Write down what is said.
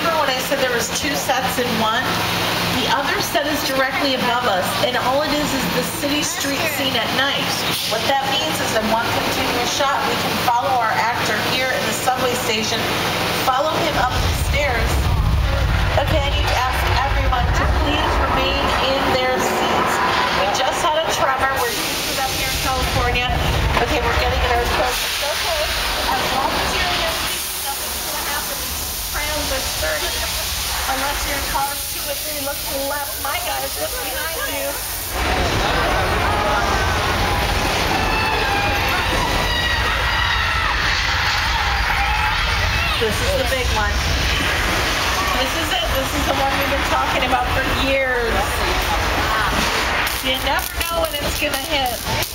remember when I said there was 2 sets in one? The other set is directly above us, and all it is the city street scene at night. What that means is in one continuous shot, we can follow our actor here in the subway station, follow him up the stairs. Okay, I need to ask everyone to please remain in their seats. We just had a tremor. We're used to it up here in California. Okay, we're getting an earthquake. It's okay. As long as you're in your seats, nothing's going to happen. Trams are sturdy. Unless your car's 2 or 3 look to the left. My guy's just behind you. This is the big one. This is it. This is the one we've been talking about for years. You never know when it's going to hit.